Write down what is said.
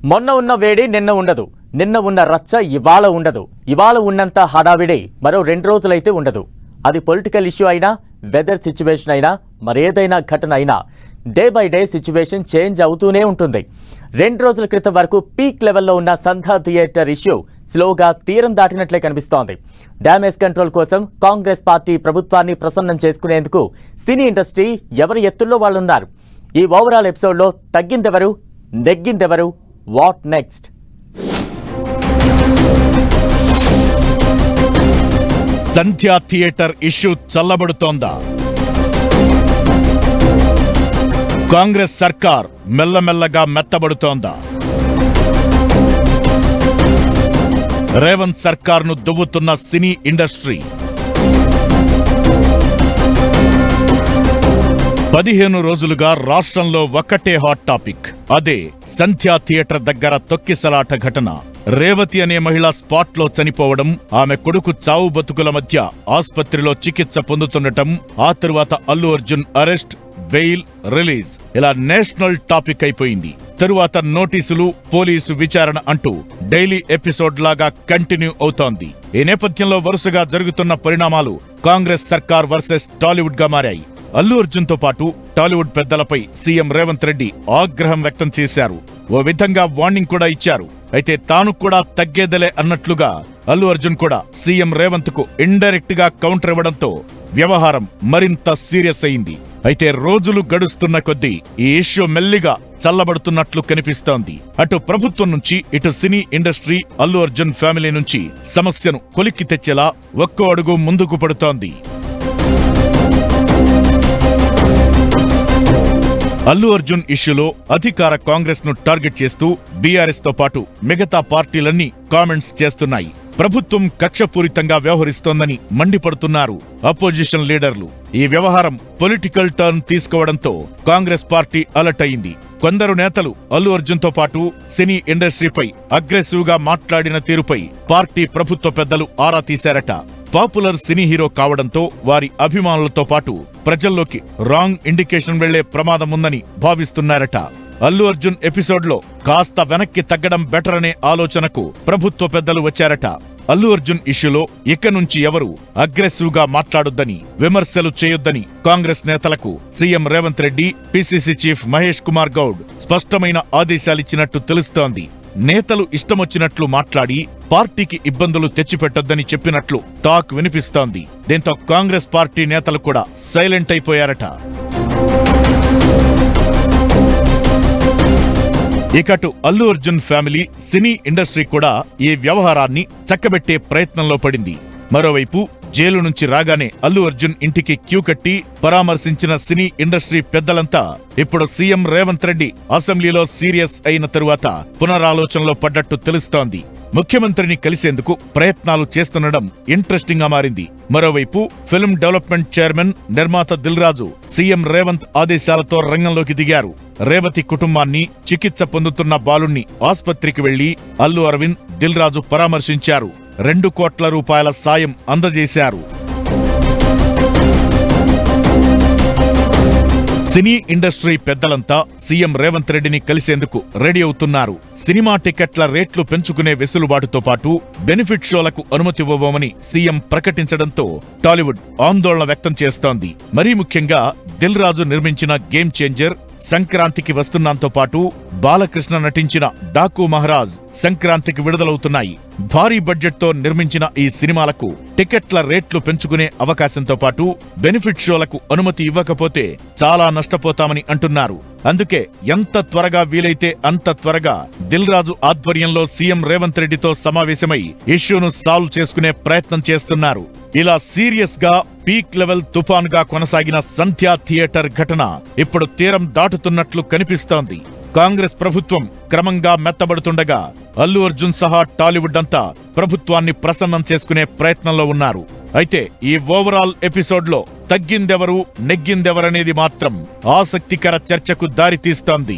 మొన్న ఉన్న వేడి నిన్న ఉండదు, నిన్న ఉన్న రచ్చ ఇవాళ ఉండదు, ఇవాళ ఉన్నంత హడావిడి మరో 2 రోజులైతే ఉండదు. అది పొలిటికల్ ఇష్యూ అయినా, వెదర్ సిచ్యువేషన్ అయినా, మరేదైనా ఘటన అయినా day by day situation change అవుతూనే ఉంటుంది. 2 రోజుల క్రితం వరకు పీక్ లెవెల్లో ఉన్న సంధ్యా థియేటర్ ఇష్యూ స్లోగా తీరం దాటినట్లే కనిపిస్తోంది. డ్యామేజ్ కంట్రోల్ కోసం కాంగ్రెస్ పార్టీ ప్రభుత్వాన్ని ప్రసన్నం చేసుకునేందుకు సినీ ఇండస్ట్రీ ఎవరి ఎత్తుల్లో వాళ్ళున్నారు. ఈ ఓవరాల్ ఎపిసోడ్లో తగ్గిందెవరు, నెగ్గిందెవరు, what next? Sandhya theatre issue చల్లబడుతోందా? కాంగ్రెస్ సర్కార్ మెల్లమెల్లగా మెత్తబడుతోందా? రేవంత్ సర్కార్ను దువ్వుతున్న సినీ ఇండస్ట్రీ 15 రోజులుగా రాష్ట్రంలో ఒక్కటే హాట్ టాపిక్. అదే సంధ్యా థియేటర్ దగ్గర తొక్కిసలాట ఘటన. రేవతి అనే మహిళ స్పాట్లో చనిపోవడం, ఆమె కొడుకు చావు బతుకుల మధ్య ఆస్పత్రిలో చికిత్స పొందుతుండటం, ఆ తరువాత Allu Arjun arrest, bail, release ఇలా నేషనల్ టాపిక్ అయిపోయింది. తరువాత నోటీసులు, పోలీసు విచారణ అంటూ డైలీ ఎపిసోడ్ లాగా కంటిన్యూ అవుతోంది. ఈ నేపథ్యంలో వరుసగా జరుగుతున్న పరిణామాలు కాంగ్రెస్ సర్కార్ వర్సెస్ టాలీవుడ్ గా మారాయి. అల్లు అర్జున్ తో పాటు టాలీవుడ్ పెద్దలపై సీఎం రేవంత్ రెడ్డి ఆగ్రహం వ్యక్తం చేశారు. ఓ విధంగా వార్నింగ్ కూడా ఇచ్చారు. అయితే తాను కూడా తగ్గేదలే అన్నట్లుగా అల్లు అర్జున్ కూడా సీఎం రేవంత్ కు ఇండైరెక్ట్ గా కౌంటర్ ఇవ్వడంతో వ్యవహారం మరింత సీరియస్ అయింది. అయితే రోజులు గడుస్తున్న కొద్దీ ఈ ఇష్యూ మెల్లిగా చల్లబడుతున్నట్లు కనిపిస్తోంది. అటు ప్రభుత్వం నుంచి, ఇటు cine industry, Allu Arjun family నుంచి సమస్యను కొలిక్కి తెచ్చేలా ఒక్కో అడుగు ముందుకు పడుతోంది. అల్లు అర్జున్ ఇష్యూలో అధికార కాంగ్రెస్ ను టార్గెట్ చేస్తూ బీఆర్ఎస్ తో పాటు మిగతా పార్టీలన్నీ కామెంట్స్ చేస్తున్నాయి. ప్రభుత్వం కక్షపూరితంగా వ్యవహరిస్తోందని మండిపడుతున్నారు అపోజిషన్ లీడర్లు. ఈ వ్యవహారం పొలిటికల్ టర్న్ తీసుకోవడంతో కాంగ్రెస్ పార్టీ అలర్ట్ అయింది. కొందరు నేతలు అల్లు అర్జున్ తో పాటు సినీ ఇండస్ట్రీపై అగ్రెసివ్ గా మాట్లాడిన తీరుపై పార్టీ ప్రభుత్వ పెద్దలు ఆరా తీశారట. పాపులర్ సినీ హీరో కావడంతో వారి అభిమానులతో పాటు ప్రజల్లోకి రాంగ్ ఇండికేషన్ వెళ్లే ప్రమాదం ఉందని భావిస్తున్నారట. అల్లు అర్జున్ ఎపిసోడ్లో కాస్త వెనక్కి తగ్గడం బెటర్ అనే ఆలోచనకు ప్రభుత్వ పెద్దలు వచ్చారట. అల్లు అర్జున్ ఇష్యూలో ఇక నుంచి ఎవరు అగ్రెసివ్ గా మాట్లాడొద్దని, విమర్శలు చేయొద్దని కాంగ్రెస్ నేతలకు CM Revanth Reddy, PCC chief Mahesh Kumar Goud స్పష్టమైన ఆదేశాలిచ్చినట్టు తెలుస్తోంది. నేతలు ఇష్టమొచ్చినట్లు మాట్లాడి పార్టీకి ఇబ్బందులు తెచ్చిపెట్టొద్దని చెప్పినట్లు టాక్ వినిపిస్తోంది. దీంతో కాంగ్రెస్ పార్టీ నేతలు కూడా సైలెంట్ అయిపోయారట. ఇకటు Allu Arjun family, cine industry కూడా ఈ వ్యవహారాన్ని చక్కబెట్టే ప్రయత్నంలో పడింది. మరోవైపు జైలు నుంచి రాగానే అల్లు అర్జున్ ఇంటికి క్యూ కట్టి పరామర్శించిన సినీ ఇండస్ట్రీ పెద్దలంతా ఇప్పుడు సీఎం రేవంత్ రెడ్డి అసెంబ్లీలో సీరియస్ అయిన తరువాత పునరాలోచనలో పడ్డట్టు తెలుస్తోంది. ముఖ్యమంత్రిని కలిసేందుకు ప్రయత్నాలు చేస్తుండడం ఇంట్రెస్టింగ్ గా మారింది. మరోవైపు ఫిల్మ్ డెవలప్మెంట్ చైర్మన్, నిర్మాత దిల్ రాజు సీఎం రేవంత్ ఆదేశాలతో రంగంలోకి దిగారు. రేవతి కుటుంబాన్ని, చికిత్స పొందుతున్న బాలుణ్ణి ఆస్పత్రికి వెళ్లి అల్లు అరవింద్, దిల్ రాజు పరామర్శించారు. 2 కోట్ల రూపాయల సాయం అందజేశారు. సినీ ఇండస్ట్రీ పెద్దలంతా సీఎం రేవంత్ రెడ్డిని కలిసేందుకు రెడీ అవుతున్నారు. సినిమా టికెట్ల రేట్లు పెంచుకునే వెసులుబాటుతో పాటు బెనిఫిట్ షోలకు అనుమతివ్వబోమని సీఎం ప్రకటించడంతో టాలీవుడ్ ఆందోళన వ్యక్తం చేస్తోంది. మరీ ముఖ్యంగా దిల్ రాజు నిర్మించిన గేమ్ చేంజర్ సంక్రాంతికి వస్తున్నంతో పాటు బాలకృష్ణ నటించిన డాకు మహారాజ్ సంక్రాంతికి విడుదలవుతున్నాయి. భారీ బడ్జెట్ తో నిర్మించిన ఈ సినిమాలకు టికెట్ల రేట్లు పెంచుకునే అవకాశంతో పాటు బెనిఫిట్ షోలకు అనుమతి ఇవ్వకపోతే చాలా నష్టపోతామని అంటున్నారు. అందుకే ఎంత త్వరగా వీలైతే అంత త్వరగా దిల్ రాజు ఆధ్వర్యంలో సీఎం రేవంత్ రెడ్డితో సమావేశమై ఇష్యూను సాల్వ్ చేసుకునే ప్రయత్నం చేస్తున్నారు. ఇలా సీరియస్ గా పీక్ లెవెల్ తుఫాన్ గా కొనసాగిన సంధ్యా థియేటర్ ఘటన ఇప్పుడు తీరం దాటుతున్నట్లు కనిపిస్తోంది. కాంగ్రెస్ ప్రభుత్వం క్రమంగా మెత్తబడుతుండగా అల్లు అర్జున్ సహా టాలీవుడ్ అంతా ప్రభుత్వాన్ని ప్రసన్నం చేసుకునే ప్రయత్నంలో ఉన్నారు. అయితే ఈ ఓవరాల్ ఎపిసోడ్లో తగ్గిందెవరు, నెగ్గిందెవరనేది మాత్రం ఆసక్తికర చర్చకు దారితీస్తోంది.